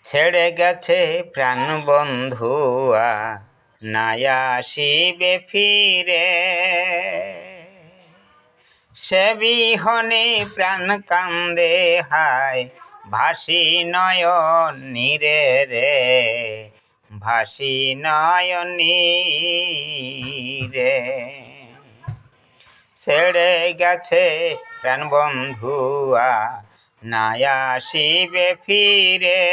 ছেড়ে গেছে প্রাণ বন্ধুয়া, নাই আসিবে ফিরে। সে বিহনে প্রাণ কান্দে হায়, ভাসি নয়ন নীরে রে, ভাসি নয়ন নীরে। ছেড়ে গেছে প্রাণ বন্ধুয়া, নাই আসিবে ফিরে।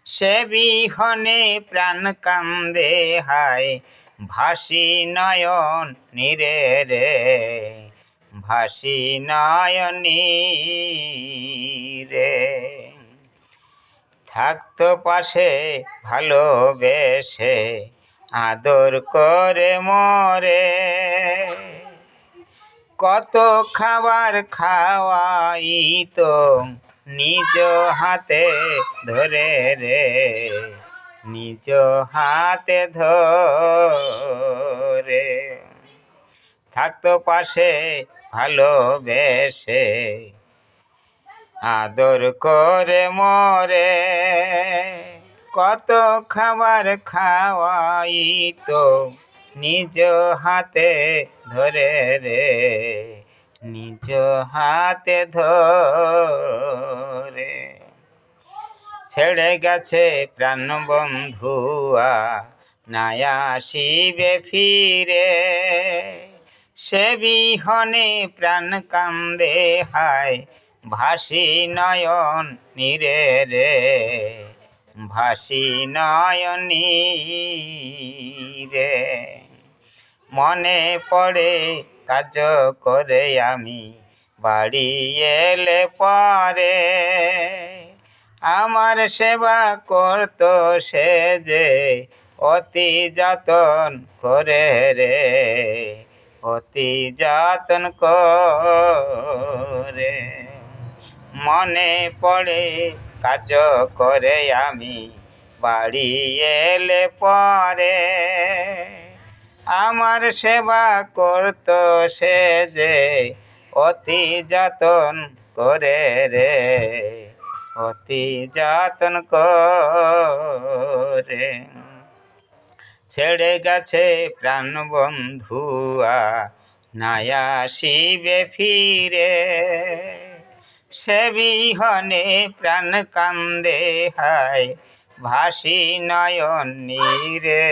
সে বিহনে প্রাণ কান্দে হায়, ভাসি নয়ন নীরে রে, ভাসি নয়ন নীরে। থাকতো পাশে ভালোবেসে, আদর করে মরে। কত খাবার খাওয়াইতো নিজ হাতে ধরে রে, নিজ হাতে ধরে। থাকতো পাশে ভালোবেসে, আদর করে মরে। কত খাবার খাওয়াইতো নিজ হাতে ধরে রে, নিজ হাতে ধরে। ছেড়ে গেছে প্রাণ বন্ধুয়া, নাই আসিবে ফিরে। সে বিহনে প্রাণ কান্দে হায়, ভাসি নয়ন নীরে রে, ভাসি নয়ন নীরে। মনে পড়ে কাজ করে আমি বাড়ি এলে পরে। আমার সেবা করত সে যে অতি যতন করে রে, অতি যতন করে। মনে পড়ে কাজ করে আমি বাড়ি এলে পরে। আমার সেবা করত সে যে অতি যতন করে রে, অতি যতন করে। ছেড়ে গেছে প্রাণ বন্ধুয়া, নাই আসিবে ফিরে। সে বিহনে প্রাণ কান্দে হায়, ভাসি নয়ন নীরে।